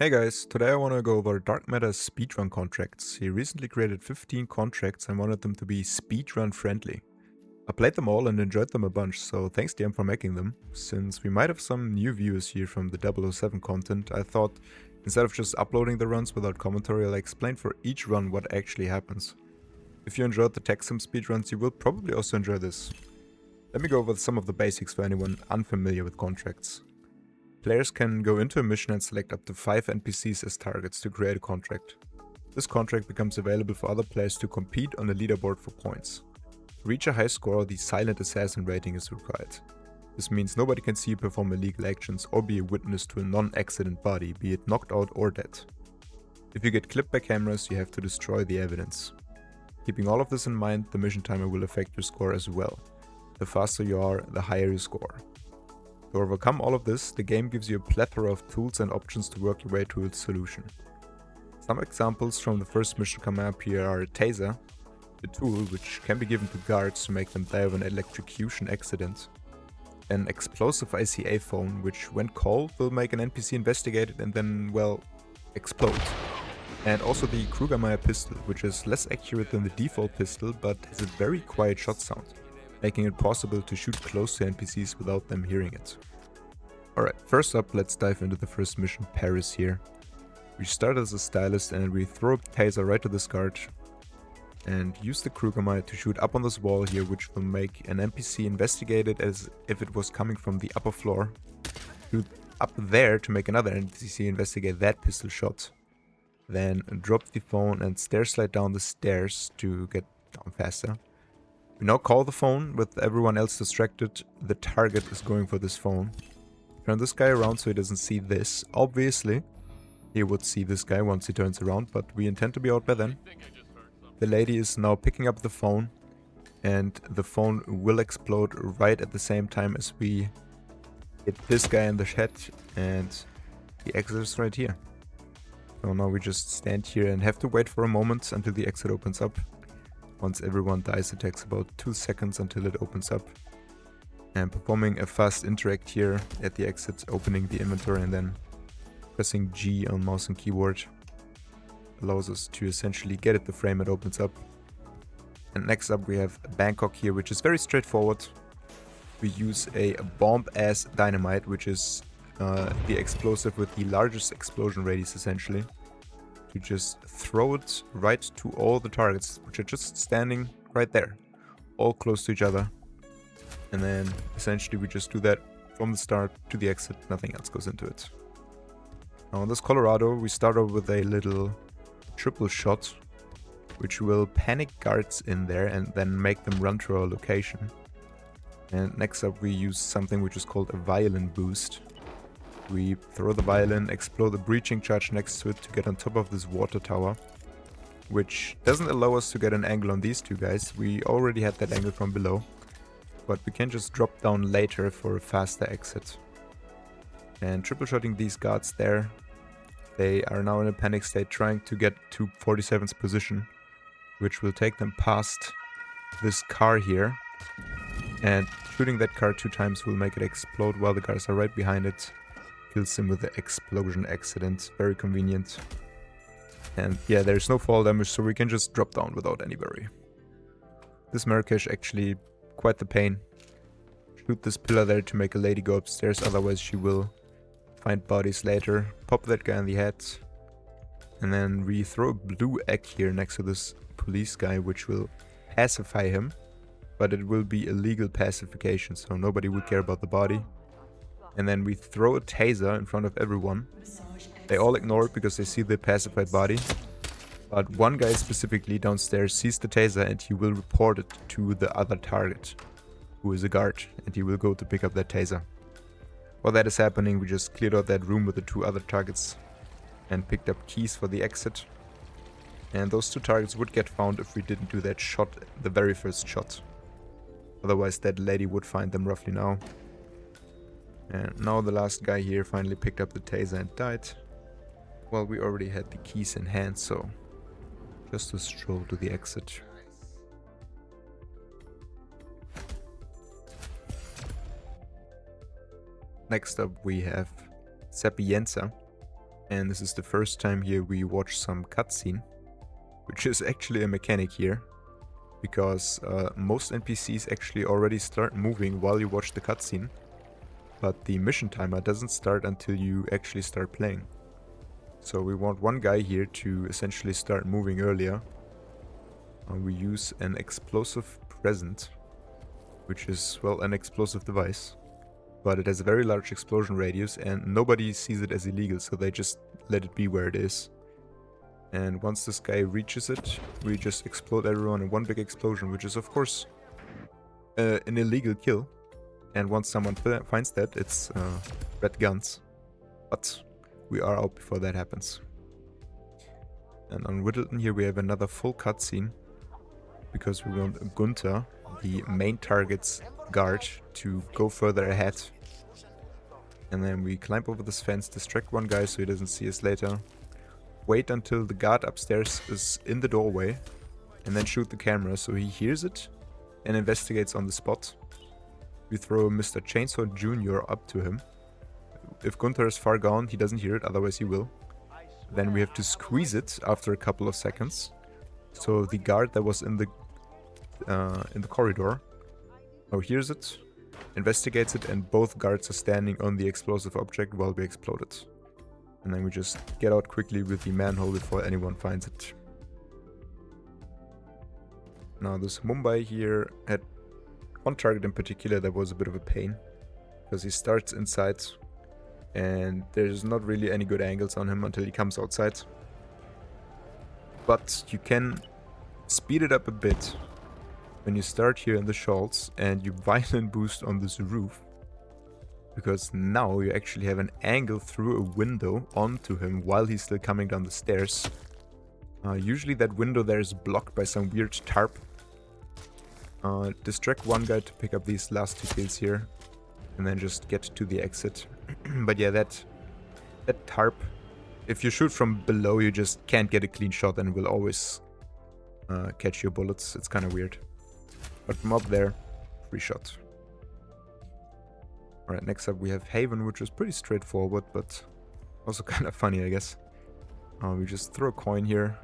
Hey guys, today I want to go over Darkmatters Speedrun Contracts. He recently created 15 contracts and wanted them to be speedrun friendly. I played them all and enjoyed them a bunch, so thanks DM for making them. Since we might have some new viewers here from the 007 content, I thought instead of just uploading the runs without commentary, I'll explain for each run what actually happens. If you enjoyed the tech sim speedruns, you will probably also enjoy this. Let me go over some of the basics for anyone unfamiliar with contracts. Players can go into a mission and select up to 5 NPCs as targets to create a contract. This contract becomes available for other players to compete on the leaderboard for points. To reach a high score, the Silent Assassin rating is required. This means nobody can see you perform illegal actions or be a witness to a non-accident body, be it knocked out or dead. If you get clipped by cameras, you have to destroy the evidence. Keeping all of this in mind, the mission timer will affect your score as well. The faster you are, the higher your score. To overcome all of this, the game gives you a plethora of tools and options to work your way to its solution. Some examples from the first mission coming up here are a taser, a tool which can be given to guards to make them die of an electrocution accident, an explosive ICA phone which when called will make an NPC investigate it and then, well, explode. And also the Krugermeyer pistol, which is less accurate than the default pistol but has a very quiet shot sound, making it possible to shoot close to NPCs without them hearing it. Alright, first up, let's dive into the first mission, Paris here. We start as a stylist and we throw a taser right to this guard and use the Krugermeyer to shoot up on this wall here, which will make an NPC investigate it as if it was coming from the upper floor. Shoot up there to make another NPC investigate that pistol shot. Then drop the phone and stair slide down the stairs to get down faster. We now call the phone. With everyone else distracted, the target is going for this phone. Turn this guy around so he doesn't see this. Obviously, he would see this guy once he turns around, but we intend to be out by then. The lady is now picking up the phone, and the phone will explode right at the same time as we hit this guy in the head, and the exit is right here. So now we just stand here and have to wait for a moment until the exit opens up. Once everyone dies, it takes about 2 seconds until it opens up. And performing a fast interact here at the exit, opening the inventory and then pressing G on mouse and keyboard allows us to essentially get at the frame it opens up. And next up we have Bangkok here, which is very straightforward. We use a bomb-ass dynamite, which is the explosive with the largest explosion radius essentially. To just throw it right to all the targets, which are just standing right there, all close to each other. And then essentially we just do that from the start to the exit, nothing else goes into it. Now on this Colorado, we start off with a little triple shot, which will panic guards in there and then make them run to our location. And next up we use something which is called a violin boost. We throw the violin, explode the breaching charge next to it to get on top of this water tower, which doesn't allow us to get an angle on these two guys. We already had that angle from below, but we can just drop down later for a faster exit. And triple shotting these guards there. They are now in a panic state trying to get to 47's position, which will take them past this car here. And shooting that car 2 times will make it explode while the guards are right behind it. Kills him with the explosion accident, very convenient. And yeah, there's no fall damage, so we can just drop down without any worry. This Marrakesh actually quite the pain. Shoot this pillar there to make a lady go upstairs, otherwise she will find bodies later. Pop that guy in the head. And then we throw a blue egg here next to this police guy, which will pacify him. But it will be illegal pacification, so nobody will care about the body. And then we throw a taser in front of everyone. They all ignore it because they see the pacified body. But one guy specifically downstairs sees the taser and he will report it to the other target, who is a guard, and he will go to pick up that taser. While that is happening, we just cleared out that room with the 2 other targets and picked up keys for the exit. And those 2 targets would get found if we didn't do that shot, the very first shot. Otherwise that lady would find them roughly now. And now the last guy here finally picked up the taser and died. Well, we already had the keys in hand, so just a stroll to the exit. Next up we have Sapienza, And this is the first time here we watch some cutscene, which is actually a mechanic here, because most NPCs actually already start moving while you watch the cutscene, but the mission timer doesn't start until you actually start playing. So we want one guy here to essentially start moving earlier. We use an explosive present, which is, well, an explosive device, but it has a very large explosion radius and nobody sees it as illegal, so they just let it be where it is. And once this guy reaches it, we just explode everyone in one big explosion, which is of course an illegal kill. And once someone finds that, it's red guns. But we are out before that happens. And on Whittleton here we have another full cutscene, because we want Gunther, the main target's guard, to go further ahead. And then we climb over this fence, distract one guy so he doesn't see us later. Wait until the guard upstairs is in the doorway, and then shoot the camera so he hears it and investigates on the spot. We throw Mr. Chainsaw Jr. up to him. If Gunther is far gone, he doesn't hear it, otherwise he will. Then we have to squeeze it after a couple of seconds, so the guard that was in the corridor now hears it, investigates it, and both guards are standing on the explosive object while we explode it. And then we just get out quickly with the manhole before anyone finds it. Now this Mumbai here had one target in particular that was a bit of a pain, because he starts inside and there's not really any good angles on him until he comes outside. But you can speed it up a bit when you start here in the Schultz and you violent boost on this roof, because now you actually have an angle through a window onto him while he's still coming down the stairs. Usually that window there is blocked by some weird tarp. Distract one guy to pick up these last two kills here, and then just get to the exit. But yeah, that tarp, if you shoot from below, you just can't get a clean shot and will always catch your bullets. It's kind of weird. But from up there, free shot. Alright, next up we have Haven, which is pretty straightforward, but also kind of funny, I guess. We just throw a coin here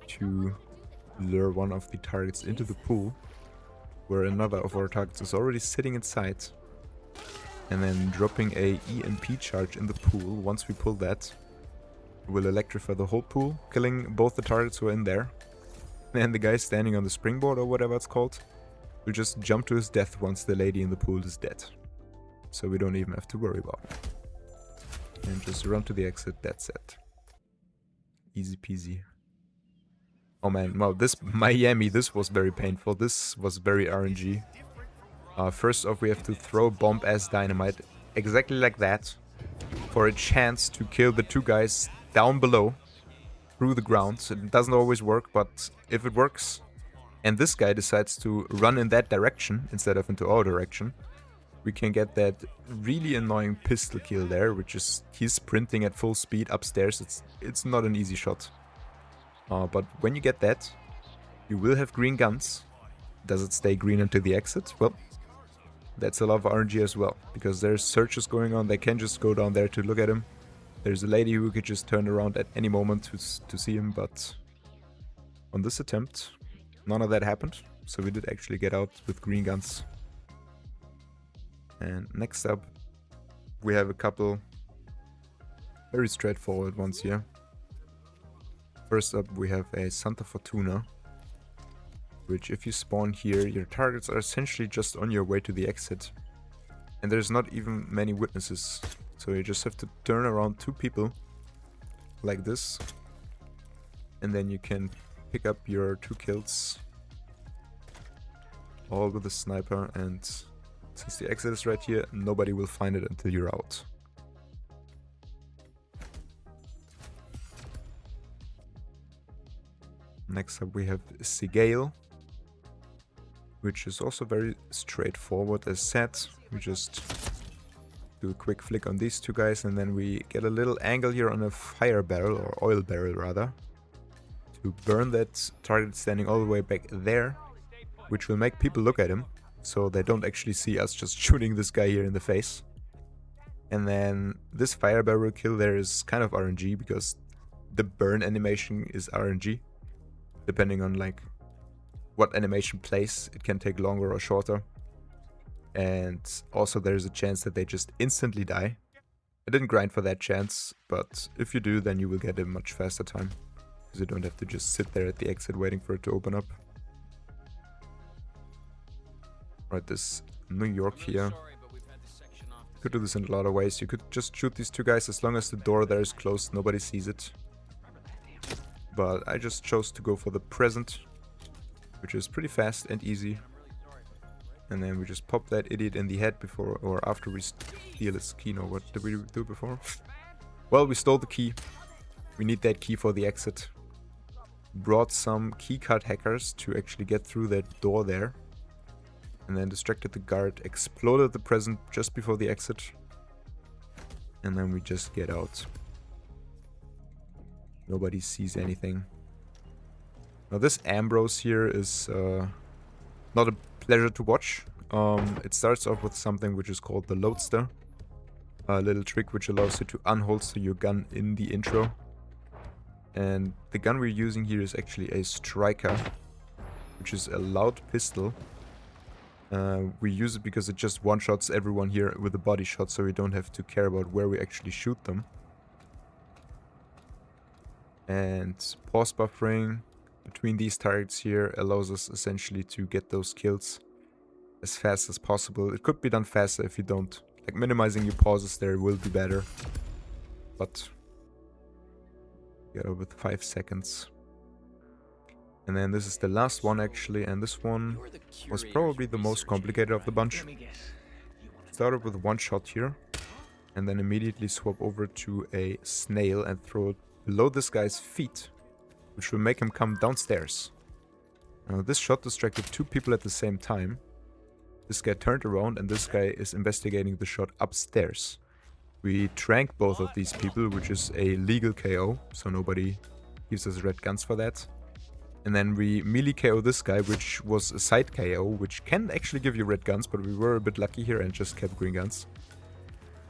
to lure one of the targets into the pool, where another of our targets is already sitting inside. And then dropping a EMP charge in the pool. Once we pull that, we'll electrify the whole pool, killing both the targets who are in there. And the guy standing on the springboard, or whatever it's called, will just jump to his death once the lady in the pool is dead. So we don't even have to worry about it. And just run to the exit, that's it. Easy peasy. Oh man, wow, this Miami, this was very painful. This was very RNG. First off, we have to throw bomb as dynamite, exactly like that, for a chance to kill the two guys down below, through the ground. It doesn't always work, but if it works, and this guy decides to run in that direction instead of into our direction, we can get that really annoying pistol kill there, which is he's sprinting at full speed upstairs. It's not an easy shot. But when you get that, you will have green guns. Does it stay green until the exit? Well, that's a lot of RNG as well, because there's searches going on. They can just go down there to look at him. There's a lady who could just turn around at any moment to see him, but on this attempt, none of that happened. So we did actually get out with green guns. And next up, we have a couple very straightforward ones here. First up, we have a Santa Fortuna, which if you spawn here, your targets are essentially just on your way to the exit. And there's not even many witnesses, so you just have to turn around two people, like this. And then you can pick up your 2 kills, all with a sniper, and since the exit is right here, nobody will find it until you're out. Next up we have Sgail, which is also very straightforward as said. We just do a quick flick on these two guys, and then we get a little angle here on a fire barrel, or oil barrel rather, to burn that target standing all the way back there, which will make people look at him, so they don't actually see us just shooting this guy here in the face. And then this fire barrel kill there is kind of RNG because the burn animation is RNG. Depending on like what animation plays, it can take longer or shorter. And also there's a chance that they just instantly die. I didn't grind for that chance, but if you do, then you will get a much faster time. Because you don't have to just sit there at the exit waiting for it to open up. Right, this New York here. You could do this in a lot of ways. You could just shoot these two guys as long as the door there is closed, nobody sees it. But I just chose to go for the present, which is pretty fast and easy. And then we just pop that idiot in the head before or after we steal his key. No, what did we do before? Well, we stole the key. We need that key for the exit. Brought some keycard hackers to actually get through that door there. And then distracted the guard, exploded the present just before the exit. And then we just get out. Nobody sees anything. Now this Ambrose here is not a pleasure to watch. It starts off with something which is called the Loadster. A little trick which allows you to unholster your gun in the intro. And the gun we're using here is actually a Striker, which is a loud pistol. We use it because it just one-shots everyone here with a body shot, so we don't have to care about where we actually shoot them. And pause buffering between these targets here allows us essentially to get those kills as fast as possible. It could be done faster if you don't. Like minimizing your pauses there will be better. But get over with 5 seconds. And then this is the last one actually, and this one was probably the most complicated of the bunch. Started with one shot here, and then immediately swap over to a snail and throw it below this guy's feet, which will make him come downstairs. Now this shot distracted 2 people at the same time. This guy turned around and this guy is investigating the shot upstairs. We drank both of these people, which is a legal KO, so nobody gives us red guns for that. And then we melee KO this guy, which was a side KO, which can actually give you red guns, but we were a bit lucky here and just kept green guns.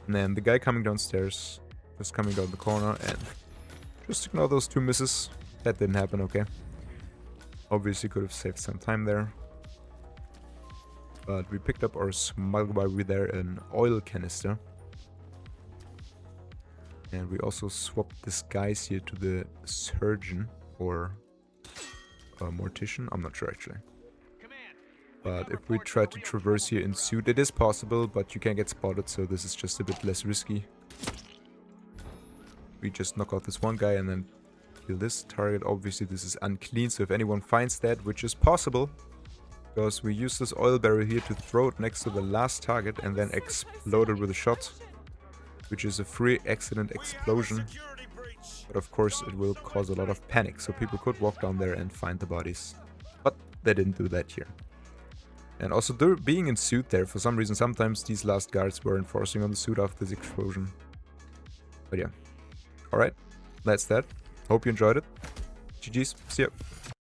And then the guy coming downstairs, just coming down the corner, and just ignore those 2 misses. That didn't happen, okay. Obviously could have saved some time there. But we picked up our smuggle while we were there, an oil canister. And we also swapped this guys here to the surgeon, or mortician, I'm not sure actually. But if we try to traverse here in suit, it is possible, but you can get spotted, so this is just a bit less risky. We just knock out this one guy and then kill this target. Obviously this is unclean, so if anyone finds that, which is possible, because we use this oil barrel here to throw it next to the last target and then explode it with a shot, which is a free accident explosion. But of course it will cause a lot of panic, so people could walk down there and find the bodies. But they didn't do that here. And also being in suit there, for some reason sometimes these last guards were enforcing on the suit after this explosion. But yeah. Alright, that's that. Hope you enjoyed it. GG's, see ya.